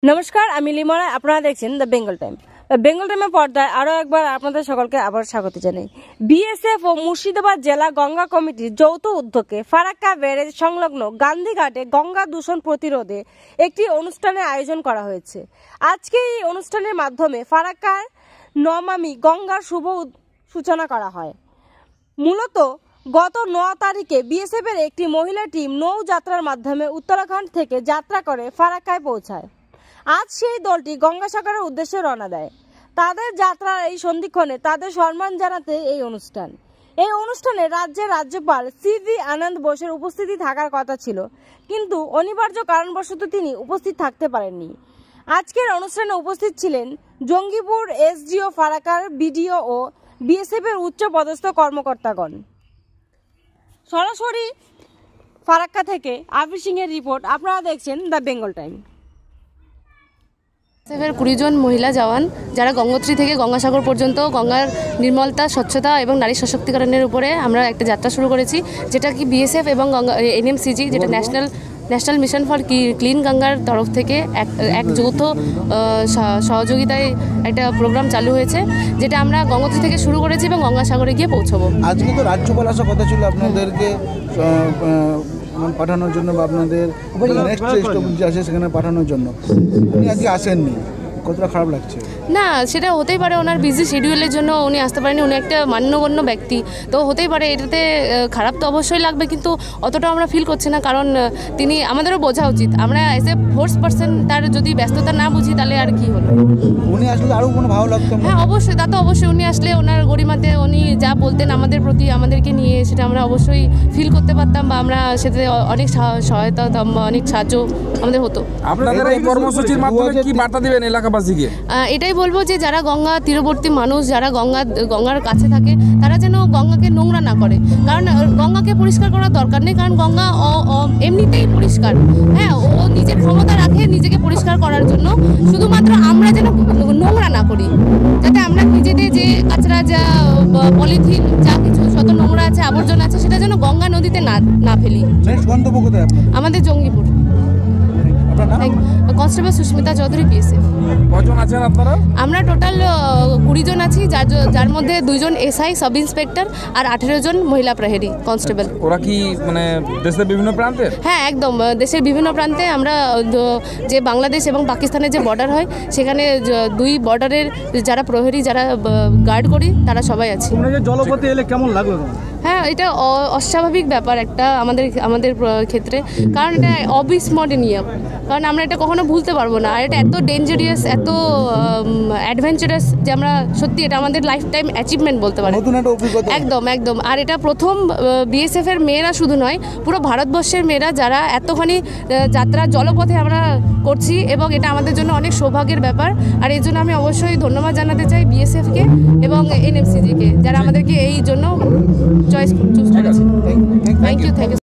নমস্কার, আমি লিমা। আপনারা দেখছেন দ্য বেঙ্গল টাইম। বেঙ্গল টাইমের পর্দায় আরও একবার আপনাদের সকলকে আবার স্বাগত জানাই। বিএসএফ ও মুর্শিদাবাদ জেলা গঙ্গা কমিটির যৌথ উদ্যোগে ফারাক্কা ব্যারেজ সংলগ্ন গান্ধীঘাটে গঙ্গা দূষণ প্রতিরোধে একটি অনুষ্ঠানের আয়োজন করা হয়েছে। আজকে এই অনুষ্ঠানের মাধ্যমে ফারাক্কার নমামি গঙ্গার শুভ সূচনা করা হয়। মূলত গত 9 তারিখে বিএসএফের একটি মহিলা টিম নৌযাত্রার মাধ্যমে উত্তরাখণ্ড থেকে যাত্রা করে ফারাক্কায় পৌঁছায়। আজ সেই দলটি গঙ্গাসাগরের উদ্দেশ্যে রওনা দেয়। তাদের যাত্রার এই সন্ধিক্ষণে তাদের সম্মান জানাতে এই অনুষ্ঠানে রাজ্যের রাজ্যপাল সিভি আনন্দ বোসের উপস্থিতি থাকার কথা ছিল, কিন্তু অনিবার্য কারণবশত তিনি উপস্থিত থাকতে পারেননি। আজকের অনুষ্ঠানে উপস্থিত ছিলেন জঙ্গিপুর এসডিও, ফারাক্কার বিডিও ও বিএসএফের উচ্চ পদস্থ কর্মকর্তাগণ। সরাসরি ফারাক্কা থেকে আবির সিং এর রিপোর্ট। আপনারা দেখছেন দ্য বেঙ্গল টাইম। বিএসএফের 20 জন মহিলা জওয়ান যারা গঙ্গোত্রী থেকে গঙ্গাসাগর পর্যন্ত গঙ্গার নির্মলতা, স্বচ্ছতা এবং নারী সশক্তিকরণের উপরে আমরা একটা যাত্রা শুরু করেছি, যেটা কি বিএসএফ এবং এনএমসিজি, যেটা ন্যাশনাল মিশন ফর ক্লিন গঙ্গার তরফ থেকে এক যৌথ সহযোগিতায় একটা প্রোগ্রাম চালু হয়েছে, যেটা আমরা গঙ্গোত্রী থেকে শুরু করেছি এবং গঙ্গাসাগরে গিয়ে পৌঁছবো। আজকে তো রাজ্যপাল আসার কথা ছিল আপনাদেরকে পাঠানোর জন্য বা আপনাদের আছে সেখানে পাঠানোর জন্য, উনি আজকে আসেননি, কতটা খারাপ লাগছে? না, সেটা হতেই পারে, ওনার বিজি শিডিউলের জন্য উনি আসতে পারেনি। উনি একটা মান্যগণ্য ব্যক্তি, তো হতেই পারে। এটাতে খারাপ তো অবশ্যই লাগবে, কিন্তু অতটা আমরা ফিল করছি না, কারণ তিনি আমাদেরও বোঝা উচিত। আমরা এজ এ ফোর্স পার্সন তার যদি ব্যস্ততা না বুঝি তাহলে আর কি হলো। উনি আসলে আরও কোনো ভালো লাগতো? হ্যাঁ, অবশ্যই, তা তো অবশ্যই। উনি আসলে ওনার গরিমাতে উনি যা বলতেন আমাদের প্রতি, আমাদেরকে নিয়ে, সেটা আমরা অবশ্যই ফিল করতে পারতাম, বা আমরা সেটাতে অনেক সহায়তা, অনেক সাহায্য আমাদের হতো। আপনাদের এই কর্মসূচির মাধ্যমে কি বার্তা দিবেন এলাকাবাসীকে? এটাই বলবো যে যারা গঙ্গা তীরবর্তী মানুষ, যারা গঙ্গার কাছে থাকে, তারা যেন গঙ্গাকে নোংরা না করে। কারণ গঙ্গাকে পরিষ্কার করার দরকার নেই, কারণ গঙ্গা এমনিতেই পরিষ্কার। হ্যাঁ, ও নিজের ক্ষমতা রাখে নিজেকে পরিষ্কার করার জন্য। শুধুমাত্র আমরা যেন নোংরা না করি, যাতে আমরা নিজেদের যে কাঁচরা, যা পলিথিন, যা কিছু শত নোংরা আছে, আবর্জনা আছে, সেটা যেন গঙ্গা নদীতে না ফেলি। আমাদের জঙ্গিপুর। Constable Susmita Chowdhury, BSF. কজন আছেন আপনারা? আমরা টোটাল 20 জন আছি, যার মধ্যে 2 জন এসআই, সাব ইন্সপেক্টর আর 18 জন মহিলা প্রহরী কনস্টেবল। ওরা কি মানে দেশের বিভিন্ন প্রান্তে? হ্যাঁ, একদম দেশের বিভিন্ন প্রান্তে। আমরা যে বাংলাদেশ এবং পাকিস্তানের যে বর্ডার হয়, সেখানে 2 বর্ডারের যারা প্রহরী, যারা গার্ড করি, তারা সবাই আছে। জলপথে এলে কেমন লাগলো? হ্যাঁ, এটা অস্বাভাবিক ব্যাপার একটা আমাদের ক্ষেত্রে, কারণ এটা অবিস্মরণীয়, কারণ আমরা এটা কখনো ভুলতে পারবো না। আর এটা এত ডেঞ্জারিয়াস, এত অ্যাডভেঞ্চারাস, যে আমরা সত্যি এটা আমাদের লাইফ টাইম অ্যাচিভমেন্ট বলতে পারি। একদম। আর এটা প্রথম বিএসএফের মেয়েরা শুধু নয়, পুরো ভারতবর্ষের মেয়েরা যারা এতখানি যাত্রা জলপথে আমরা করছি, এবং এটা আমাদের জন্য অনেক সৌভাগ্যের ব্যাপার। আর এই জন্য আমি অবশ্যই ধন্যবাদ জানাতে চাই বিএসএফকে এবং এনএমসিজিকে, যারা আমাদেরকে এই জন্য চুজ করেছে। Thank you.